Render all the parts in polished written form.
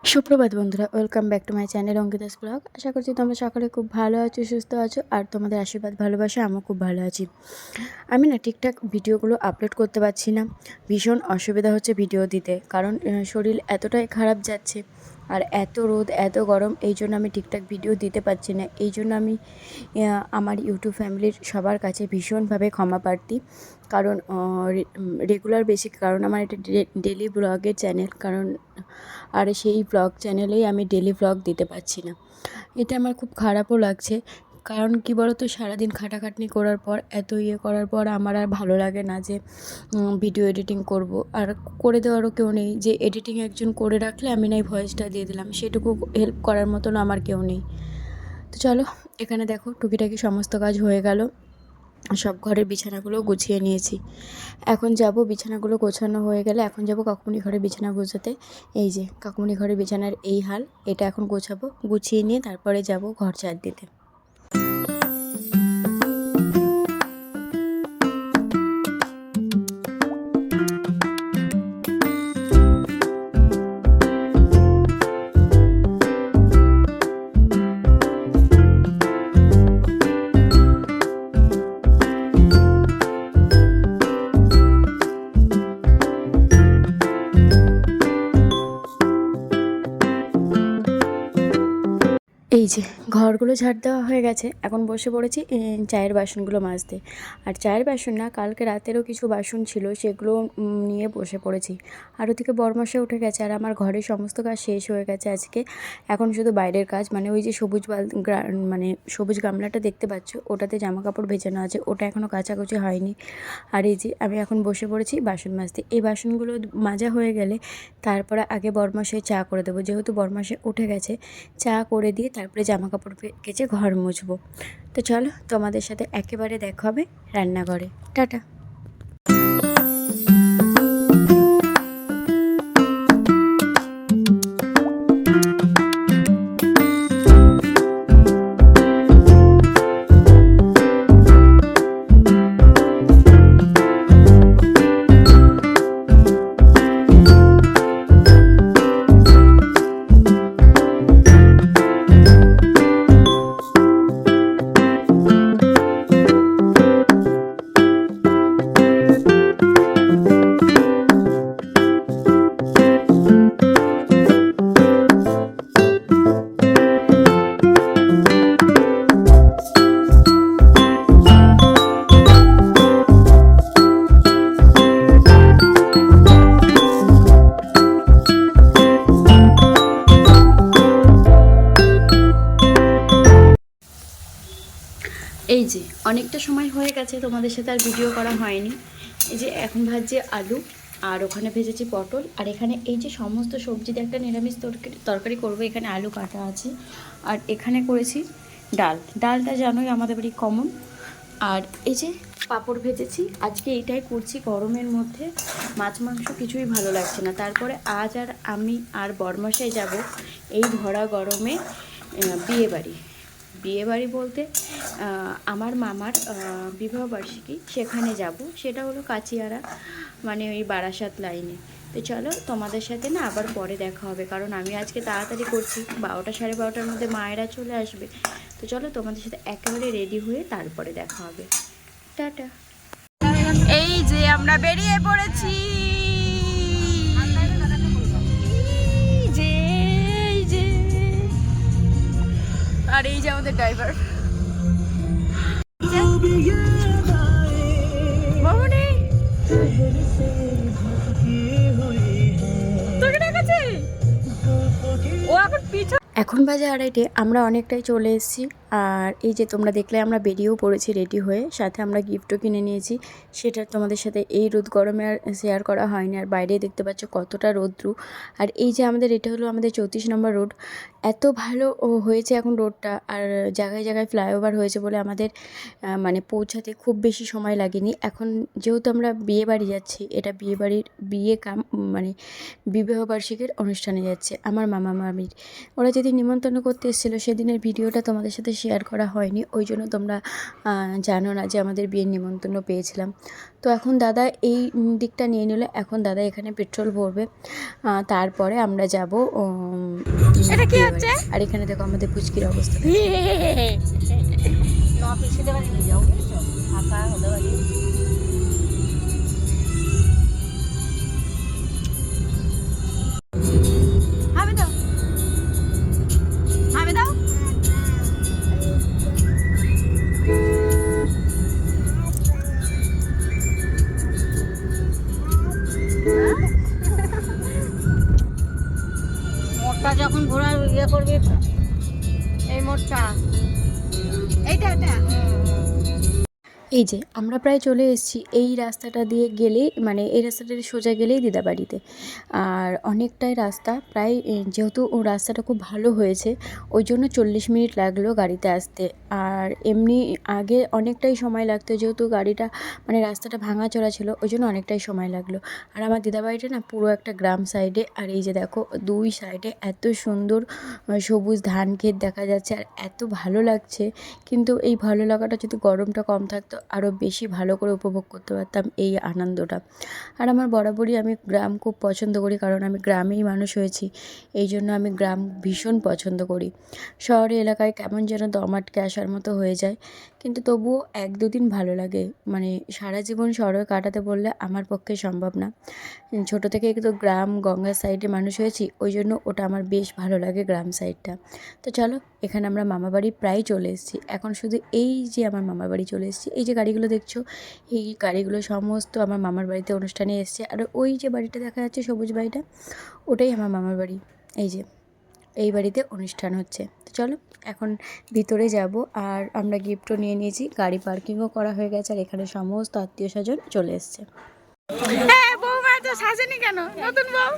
সুপ্রভাত বন্ধুরা, welcome back to my channel Ankita's blog. আশা করছি তোমরা সকলে খুব ভালো আছো, সুস্থ আছো, আর তোমাদের আশীর্বাদ ভালোবাসা আমিও খুব ভালো আছি। আমি না ঠিকঠাক ভিডিওগুলো আপলোড করতে পারছি না, ভীষণ অসুবিধা হচ্ছে ভিডিও দিতে, কারণ শরীর এতটাই খারাপ যাচ্ছে আর এত রোদ এত গরম, এই জন্য আমি ঠিকঠাক ভিডিও দিতে পারছি না। এই জন্য আমি আমার ইউটিউব ফ্যামিলির সবার কাছে ভীষণভাবে ক্ষমা প্রার্থী, কারণ রেগুলার বেসিক, কারণ আমার এটা ডেলি ব্লগের চ্যানেল, কারণ আর সেই ব্লগ চ্যানেলেই আমি ডেলি ব্লগ দিতে পারছি না। এটা আমার খুব খারাপও লাগছে, কারণ কি বলো তো, সারাদিন খাটাখাটনি করার পর, এত করার পর আমার আর ভালো লাগে না যে ভিডিও এডিটিং করব, আর করে দেওয়ারও কেউ নেই। যে এডিটিং একজন করে রাখলে আমি নাই ভয়েসটা দিয়ে দিলাম, সেটুকু হেল্প করার মতন আমার কেউ নেই। তো চলো, এখানে দেখো টুকিটাকি সমস্ত কাজ হয়ে গেল, সব ঘরের বিছানাগুলো গুছিয়ে নিয়েছি। এখন যাব, বিছানাগুলো গোছানো হয়ে গেলে এখন যাব কাকুমনি ঘরে বিছানা গোছাতে। এই যে কাকুমনি ঘরে বিছানার এই হাল, এটা এখন গোছাবো, গুছিয়ে নিয়ে তারপরে যাব ঘর ঝাড় দিতে। এই যে ঘরগুলো ঝাড় দেওয়া হয়ে গেছে, এখন বসে পড়েছি চায়ের বাসনগুলো মাজতে। আর চায়ের বাসন না, কালকে রাতেরও কিছু বাসন ছিল, সেগুলো নিয়ে বসে পড়েছি। আর ওদিকে বরমাসে উঠে গেছে, আর আমার ঘরের সমস্ত কাজ শেষ হয়ে গেছে আজকে। এখন শুধু বাইরের কাজ, মানে ওই যে মানে সবুজ গামলাটা দেখতে পাচ্ছ, ওটাতে জামা কাপড় ভেজানো আছে, ওটা এখনও কাচাকুচি হয়নি। আর এই যে আমি এখন বসে পড়েছি বাসন মাজতে। এই বাসনগুলো মাজা হয়ে গেলে তারপরে আগে বরমাসে চা করে দেবো, যেহেতু বরমাসে উঠে গেছে, চা করে দিয়ে তারপরে জামা কাপড় কেচে ঘর মুছবো। তো চলো, তোমাদের সাথে একেবারে দেখা হবে রান্নাঘরে। টাটা। এই যে অনেকটা সময় হয়ে গেছে, তোমাদের সাথে আর ভিডিও করা হয়নি। এই যে এখন ভাজছি আলু, আর ওখানে ভেজেছি পটল, আর এখানে এই যে সমস্ত সবজিতে একটা নিরামিষ তরকারি করবো। এখানে আলু কাটা আছে, আর এখানে করেছি ডালটা জানোই আমাদের বাড়ি কমন। আর এই যে পাঁপড় ভেজেছি, আজকে এইটাই করছি গরমের মধ্যে, মাছ মাংস কিছুই ভালো লাগছে না। তারপরে আজ আর আমি আর বরমশাই যাব এই ভরা গরমে বিয়েবাড়ি বলতে আমার মামার বিবাহবার্ষিকী, সেখানে যাব। সেটা হলো কাচিয়ারা, মানে ওই বারাসাত লাইনে। তো চলো, তোমাদের সাথে না আবার পরে দেখা হবে, কারণ আমি আজকে তাড়াতাড়ি করছি, 12টা 12:30টার মধ্যে মায়েরা চলে আসবে। তো চলো, তোমাদের সাথে একেবারে রেডি হয়ে তারপরে দেখা হবে। টাটা। এই যে আমরা বেরিয়ে পড়েছি, আর এই যে আমাদের ড্রাইভার। এখন বাজে 2:30, আমরা অনেকটাই চলে এসেছি। আর এই যে তোমরা দেখলে আমরা বেরিয়েও পড়েছি রেডি হয়ে, সাথে আমরা গিফটও কিনে নিয়েছি। সেটা তোমাদের সাথে এই রোদ গরমে আর শেয়ার করা হয়নি। আর বাইরে দেখতে পাচ্ছ কতটা রোদ্রু। আর এই যে এটা হলো আমাদের 34 নম্বর রোড। এত ভালো হয়েছে এখন রোডটা, আর জায়গায় জায়গায় ফ্লাইওভার হয়েছে বলে আমাদের মানে পৌঁছাতে খুব বেশি সময় লাগেনি। এখন যেহেতু আমরা বিয়ে বাড়ি যাচ্ছি, এটা মানে বিবাহবার্ষিকীর অনুষ্ঠানে যাচ্ছে আমার মামা মামির। ওরা যেদিন নিমন্ত্রণ করতে এসেছিলো, সেদিনের ভিডিওটা তোমাদের সাথে শেয়ার করা হয়নি, ওই জন্য তোমরা জানো না যে আমাদের বিয়ের নিমন্ত্রণ পেয়েছিলাম। তো এখন দাদা এই দিকটা নিয়ে নিল, এখন দাদা এখানে পেট্রোল ভরবে, তারপরে আমরা যাব। এটা কি হচ্ছে? আর এখানে দেখো আমাদের পুচকির অবস্থা। মোটটা যখন ঘোরা ইয়ে করবি, এই মোটটা এইটা এই যে আমরা প্রায় চলে এসেছি। এই রাস্তাটা দিয়ে গেলেই, মানে এই রাস্তাটা দিয়ে সোজা গেলেই দিদাবাড়িতে। আর অনেকটাই রাস্তা, প্রায় যেহেতু ও রাস্তাটা খুব ভালো হয়েছে ওই জন্য 40 মিনিট লাগলো গাড়িতে আসতে। আর এমনি আগে অনেকটাই সময় লাগতো, যেহেতু গাড়িটা মানে রাস্তাটা ভাঙাচোরা ছিল ওই জন্য অনেকটাই সময় লাগলো। আর আমার দিদাবাড়িটা না পুরো একটা গ্রাম সাইডে। আর এই যে দেখো দুই সাইডে এত সুন্দর সবুজ ধান ক্ষেত দেখা যাচ্ছে, আর এত ভালো লাগছে। কিন্তু এই ভালো লাগাটা যদি গরমটা কম থাকতো আরও বেশি ভালো করে উপভোগ করতে পারতাম এই আনন্দটা। আর আমার বরাবরই আমি গ্রাম খুব পছন্দ করি, কারণ আমি গ্রামেই মানুষ হয়েছি, এই জন্য আমি গ্রাম ভীষণ পছন্দ করি। শহরে এলাকায় কেমন যেন দম আটকে আসার মতো হয়ে যায়, কিন্তু তবুও 1-2 দিন ভালো লাগে। মানে সারা জীবন শহরে কাটাতে বললে আমার পক্ষে সম্ভব না। ছোটো থেকে একটু গ্রাম গঙ্গার সাইডে মানুষ হয়েছি, ওই জন্য ওটা আমার বেশ ভালো লাগে গ্রাম সাইডটা। তো চলো, এখানে আমরা মামাবাড়ি প্রায় চলে এসেছি। এখন শুধু এই যে আমার মামার বাড়ি চলে এসেছি, এই যে গাড়িগুলো দেখছো, এই গাড়িগুলো সমস্ত আমার মামার বাড়িতে অনুষ্ঠানে এসছে। আর ওই যে বাড়িটা দেখা যাচ্ছে সবুজ বাড়িটা, ওটাই আমার মামার বাড়ি। এই যে এই বাড়িতে অনুষ্ঠান হচ্ছে। তো চলো এখন ভিতরে যাব। আর আমরা গিফটও নিয়ে নিয়েছি, গাড়ি পার্কিংও করা হয়ে গেছে, আর এখানে সমস্ত আত্মীয় স্বজন চলে এসছে। বৌমা তো সাজেনি কেন? নতুন বউ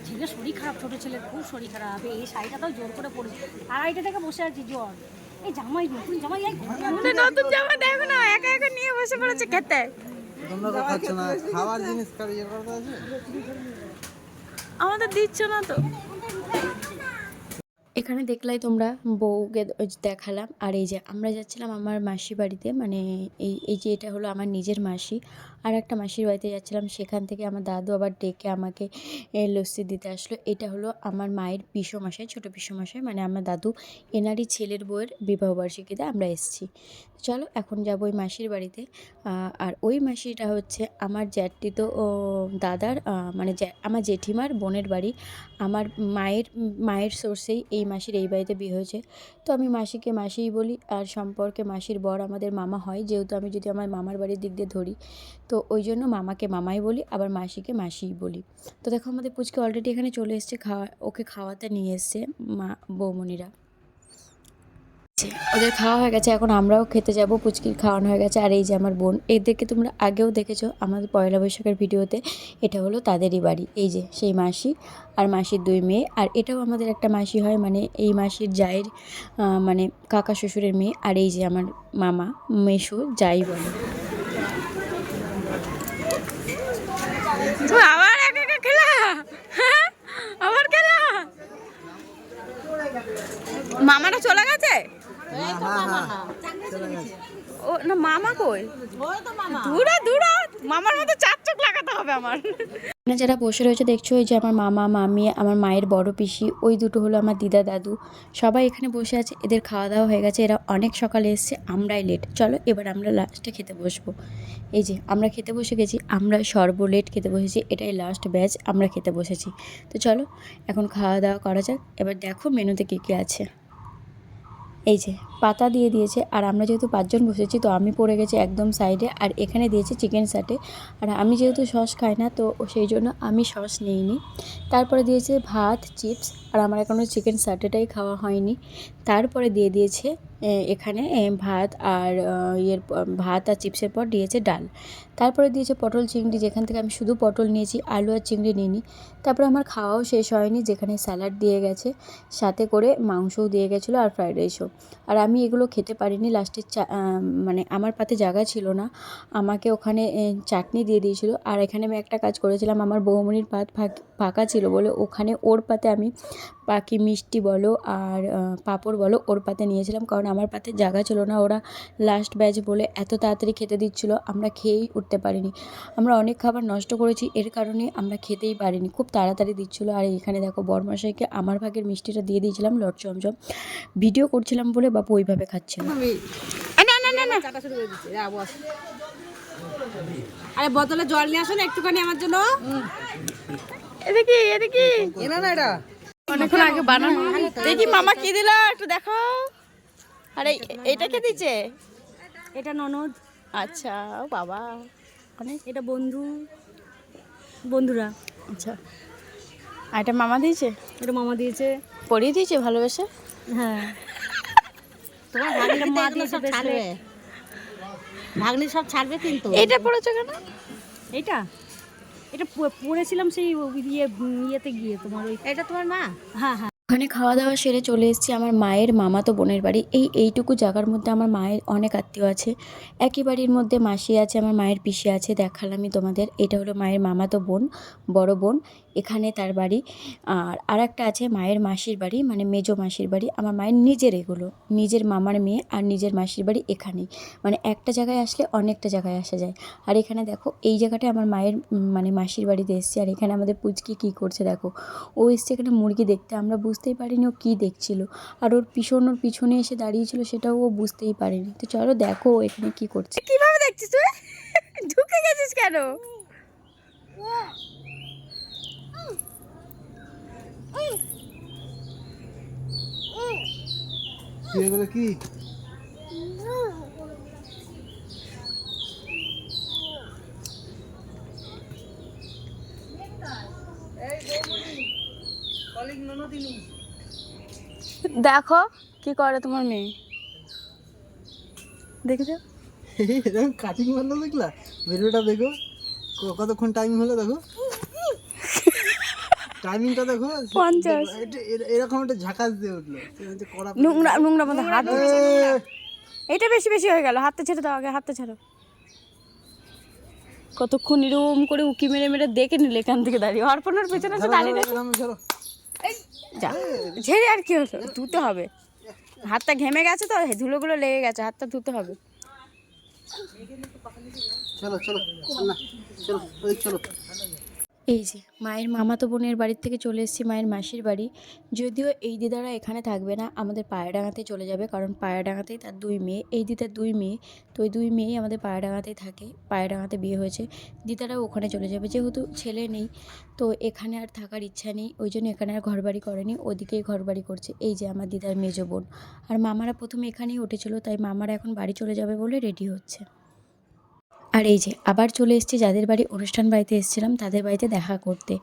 ছেলে শরীর খারাপ, ছোট ছেলে খুব শরীর খারাপ, এই শাড়িটাও জোর করে পড়েছে। আড়াইটা থেকে বসে আছি জ্বর। এই জামাই নতুন জামাই, এই নতুন জামা দেখো না, একা একা নিয়ে বসে পড়েছে খেতে। তোমরা খাচ্ছ না, খাবার জিনিস ইয়ে করতে আছে, আমাদের দিচ্ছ না তো। এখানে দেখলাই তোমরা বউকে দেখালাম। আর এই যে আমরা যাচ্ছিলাম আমার মাসির বাড়িতে, মানে এই যে এটা হলো আমার নিজের মাসি। আর একটা মাসির বাড়িতে যাচ্ছিলাম, সেখান থেকে আমার দাদু আবার ডেকে আমাকে লস্যি দিতে আসলো। এটা হলো আমার মায়ের পিসোমশাই, ছোটো পিসোমশাই, মানে আমার দাদু এনারই ছেলের বউয়ের বিবাহবার্ষিকীতে আমরা এসেছি। চলো এখন যাবো ওই মাসির বাড়িতে। আর ওই মাসিটা হচ্ছে আমার জ্যাঠিতো দাদার, মানে আমার জেঠিমার বোনের বাড়ি। আমার মায়ের সোর্সেই এই মাসির এই বাড়িতে বিয়ে হয়েছে। তো আমি মাসিকে মাসিই বলি, আর সম্পর্কে মাসির বর আমাদের মামা হয়, যেহেতু আমি যদি আমার মামার বাড়ির দিক দিয়ে ধরি, তো ওই জন্য মামাকে মামাই বলি, আবার মাসিকে মাসিই বলি। তো দেখো আমাদের পুচকে অলরেডি এখানে চলে এসছে, ওকে খাওয়াতে নিয়ে এসছে মা বৌমনিরা। ওদের খাওয়া হয়ে গেছে, এখন আমরাও খেতে যাব। পুচকির খাওয়ানো হয়ে গেছে। আর এই যে আমার বোন, এদেরকে তোমরা আগেও দেখেছো আমাদের পয়লা বৈশাখের ভিডিওতে। এটা হলো তাদেরই বাড়ি, এই যে সেই মাসি আর মাসির 2 মেয়ে। আর এটাও আমাদের একটা মাসি হয়, মানে এই মাসির জায়ের মানে কাকা শ্বশুরের মেয়ে। আর এই যে আমার মামা মেসো যাই বলে। আবার একা একা খেলা, হ্যাঁ? আবার খেলা। মামারা চলে গেছে? ও না, মামা কই? দূরা দূরা, মামার মতো 4 চোখ লাগাতে হবে আমার। এখানে যারা বসে রয়েছে দেখছো, এই যে আমার মামা মামি, আমার মায়ের বড় পিসি, ওই দুটো হলো আমার দিদা দাদু, সবাই এখানে বসে আছে। এদের খাওয়া দাওয়া হয়ে গেছে, এরা অনেক সকালে এসছে, আমরাই লেট। চলো এবার আমরা লাস্টে খেতে বসবো। এই যে আমরা খেতে বসে গেছি, আমরা সর্বলেট খেতে বসেছি, এটাই লাস্ট ব্যাচ, আমরা খেতে বসেছি। তো চলো এখন খাওয়া দাওয়া করা যাক। এবার দেখো মেনুতে কী কী আছে। এই যে পাতা দিয়ে দিয়েছে, আর আমরা যেহেতু 5 জন বসেছি তো আমি পড়ে গেছি একদম সাইডে। আর এখানে দিয়েছে চিকেন সাটে, আর আমি যেহেতু সস খাই না তো সেই জন্য আমি সস নিইনি। তারপরে দিয়েছে ভাত চিপস, আর আমার এখনও চিকেন সাটেটাই খাওয়া হয়নি। তারপরে দিয়ে দিয়েছে এখানে ভাত আর ভাত আর চিপসের পর দিয়েছে ডাল। তারপরে দিয়েছে পটল চিংড়ি, যেখান থেকে আমি শুধু পটল নিয়েছি, আলু আর চিংড়ি নিইনি। তারপরে আমার খাওয়াও শেষ হয়নি, যেখানে স্যালাড দিয়ে গেছে, সাথে করে মাংসও দিয়ে গেছিলো আর ফ্রাইড রাইসও। আর আমি এগুলো খেতে পারিনি, লাস্টে মানে আমার পাতে জায়গা ছিল না, আমাকে ওখানে চাটনি দিয়ে দিয়েছিল। আর এখানে আমি একটা কাজ করেছিলাম, আমার বৌমনির পাত ফাঁকা ছিল বলে ওখানে ওর পাতে আমি বাকি মিষ্টি বলো আর পাঁপড় বলো ওর পাতে নিয়েছিলাম, কারণ আমার পাতে জায়গা ছিল না। ওরা লাস্ট ব্যাচ বলে এত তাড়াতাড়ি খেতে দিচ্ছিল, আমরা খেয়েই উঠতে পারিনি। আমরা অনেক খাবার নষ্ট করেছি, এর কারণে আমরা খেতেই পারিনি, খুব তাড়াতাড়ি দিচ্ছিলো। আর এখানে দেখো বরমশাইকে আমার ভাগের মিষ্টিটা দিয়ে দিয়েছিলাম লট চমচম। ভিডিও করছিলাম বলে বাপু ওইভাবে খাচ্ছে না। আরে বোতলে জল নিয়ে আসো না একটুখানি আমার জন্য। এদিকে এদিকে এনা না এটা অনেকক্ষণ আগে বানানো। দেখি মামা কি দিল একটু দেখো। আরে এইটা কে দিচ্ছে? এটা ননদ, আচ্ছা ও বাবা অনেক। এটা বন্ধুরা। আচ্ছা আর এটা মামা দিয়েছে? এটা মামা দিয়েছে। পরিয়ে দিয়েছে ভালোবেসে? হ্যাঁ তোমার ভাগ্নিটা মা দিয়েছে ছাড়বে, ভাগ্নি সব ছাড়বে কিন্তু। এইটা পড়েছো কেন? এটা এটা পড়েছিলাম সেই ইয়েতে গিয়ে তোমার ওই। এটা তোমার মা? হ্যাঁ হ্যাঁ। ওখানে খাওয়া দাওয়া সেরে চলে এসেছি আমার মায়ের মামাতো বোনের বাড়ি। এইটুকু জায়গার মধ্যে আমার মায়ের অনেক আত্মীয় আছে। একই বাড়ির মধ্যে মাসি আছে, আমার মায়ের পিসি আছে, দেখালামই তোমাদের। এটা হলো মায়ের মামাতো বোন, বড় বোন, এখানে তার বাড়ি। আর একটা আছে মায়ের মাসির বাড়ি, মানে মেজো মাসির বাড়ি। আমার মায়ের নিজের, এগুলো নিজের মামার মেয়ে আর নিজের মাসির বাড়ি এখানেই। মানে একটা জায়গায় আসলে অনেকটা জায়গায় আসা যায়। আর এখানে দেখো এই জায়গাটায় আমার মায়ের মানে মাসির বাড়িতে এসেছি। আর এখানে আমাদের পুচকি কী করছে দেখো, ও এসছে এখানে মুরগি দেখতে। আমরা বুঝতেই পারিনি ও কী দেখছিল, আর ওর পিছনে এসে দাঁড়িয়েছিল, সেটাও ও বুঝতেই পারেনি। তো চলো দেখো ও এখানে কী করছে। কিভাবে দেখছিস তুই? ঢুকে গেছিস কেন? এগুলো কি? দেখো কি করে তোমার মেয়ে, দেখেছো? এরকম কাটিং মারলো দেখলা? ভিডিওটা দেখো কতক্ষণ টাইমিং হলো, দেখো টাইমিংটা দেখো 50। এরকম একটা ঝাঁকাস দিয়ে উঠলো। নোংরা নোংরা মধ্যে হাত দিচ্ছে। এটা বেশি বেশি হয়ে গেল, হাতটা ছেড়ে দাও আগে, হাতটা ছাড়ো। কতক্ষণ এরকম করে উকি মেরে মেরে দেখে নিলে এখান থেকে দাঁড়িয়ে। অর্পণের পেছনে তো দাঁড়িয়ে রয়েছে। যা ঝেড়ে আর কি হলো, ধুতে হবে। হাতটা ঘেমে গেছে তো, ধুলোগুলো লেগে গেছে, হাতটা ধুতে হবে। চলো চলো না চলো ওই চলো। এই যে মায়ের মামাতো বোনের বাড়ির থেকে চলে এসেছি মায়ের মাসির বাড়ি। যদিও এই দিদারা এখানে থাকবে না, আমাদের পায়রাডাঙ্গাতে চলে যাবে, কারণ পায়রাডাঙ্গাতেই তার 2 মেয়ে। এই দিদার 2 মেয়ে, তো ওই 2 মেয়েই আমাদের পায়রাডাঙ্গাতেই থাকে, পায়রাডাঙ্গাতে বিয়ে হয়েছে। দিদারাও ওখানে চলে যাবে, যেহেতু ছেলে নেই তো এখানে আর থাকার ইচ্ছা নেই, ওই জন্য এখানে আর ঘরবাড়ি করেনি, ওদিকেই ঘরবাড়ি করছে। এই যে আমার দিদার মেজো বোন। আর মামারা প্রথমে এখানেই উঠেছিল, তাই মামারা এখন বাড়ি চলে যাবে বলে রেডি হচ্ছে। আর এই যে আবার চলে এসেছি যাদের বাড়ি অনুষ্ঠান বাড়িতে এসেছিলাম তাদের বাড়িতে দেখা করতে।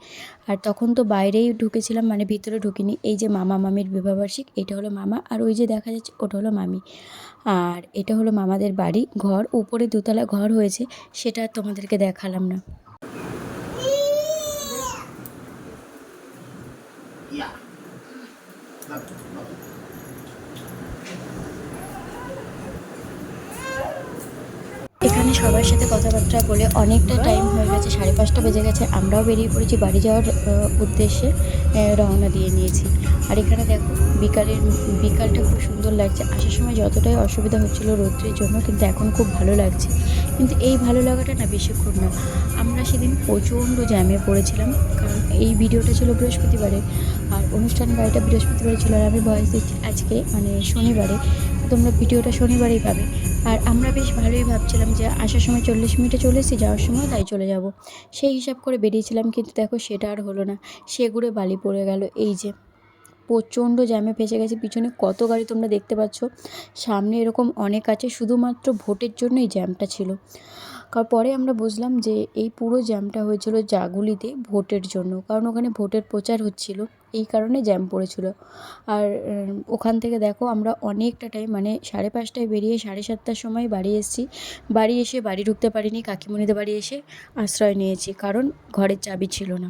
আর তখন তো বাইরেই ঢুকেছিলাম, মানে ভিতরে ঢুকিনি। এই যে মামা মামির বিবাহবার্ষিক, এটা হলো মামা, আর ওই যে দেখা যাচ্ছে ওটা হলো মামি। আর এটা হলো মামাদের বাড়ি, ঘর উপরে 2 তলা ঘর হয়েছে, সেটা তোমাদেরকে দেখালাম না। এখানে সবার সাথে কথাবার্তা বলে অনেকটা টাইম হয়ে গেছে, 5:30টা বেজে গেছে। আমরাও বেরিয়ে পড়েছি বাড়ি যাওয়ার উদ্দেশ্যে, রওনা দিয়ে নিয়েছি। আর এখানে দেখো বিকালটা খুব সুন্দর লাগছে। আসার সময় যতটাই অসুবিধা হচ্ছিল রৌদ্রের জন্য, কিন্তু এখন খুব ভালো লাগছে। কিন্তু এই ভালো লাগাটা না বেশিক্ষণ না। আমরা সেদিন প্রচণ্ড জ্যামে পড়েছিলাম, কারণ এই ভিডিওটা ছিল বৃহস্পতিবারে আর অনুষ্ঠান বাড়িটা বৃহস্পতিবারে ছিল। আর আমি ভয়েস দিচ্ছি আজকে মানে শনিবারে, তোমরা ভিডিওটা শনিবারেই পাবে। আর আমরা বেশ ভালোই ভাবছিলাম যে আসার সময় 40 মিনিটে চলে এসেছি, যাওয়ার সময় তাই চলে যাব, সেই হিসাব করে বেরিয়েছিলাম। কিন্তু দেখো সেটা আর হলো না, সেগুড়ে বালি পড়ে গেল। এই যে প্রচণ্ড জ্যামে ফেঁসে গেছে, পিছনে কত গাড়ি তোমরা দেখতে পাচ্ছ, সামনে এরকম অনেক আছে, শুধুমাত্র ভোটের জন্যই জ্যামটা ছিল। কারণ পরে আমরা বুঝলাম যে এই পুরো জ্যামটা হয়েছিল জাগুলিতে ভোটের জন্য, কারণ ওখানে ভোটের প্রচার হচ্ছিল, এই কারণে জ্যাম পড়েছিল। আর ওখান থেকে দেখো আমরা অনেকটা টাইম, মানে 5:30টায় বেরিয়ে 7:30টার সময় বাড়ি এসেছি। বাড়ি এসে বাড়ি ঢুকতে পারিনি, কাকিমণিদের বাড়ি এসে আশ্রয় নিয়েছি, কারণ ঘরের চাবি ছিল না।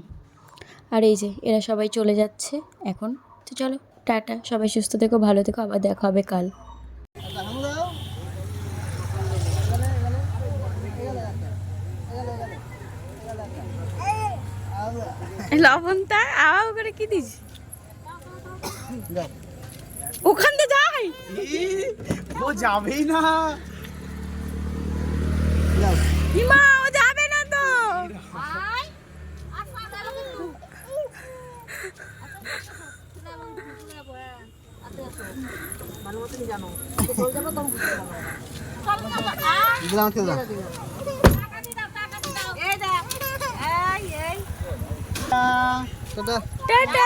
আর এই যে এরা সবাই চলে যাচ্ছে এখন। তো চলো টাটা, সবাই সুস্থ থেকো, ভালো থেকো, আবার দেখা হবে কাল। লবণটা আওয়া করে কি দিস? যাও। ওখান দিয়ে যাই ও যাবেই না। যাও। ইমা ও যাবে না তো দিলাম আজকে দাও। টাটা। টাটা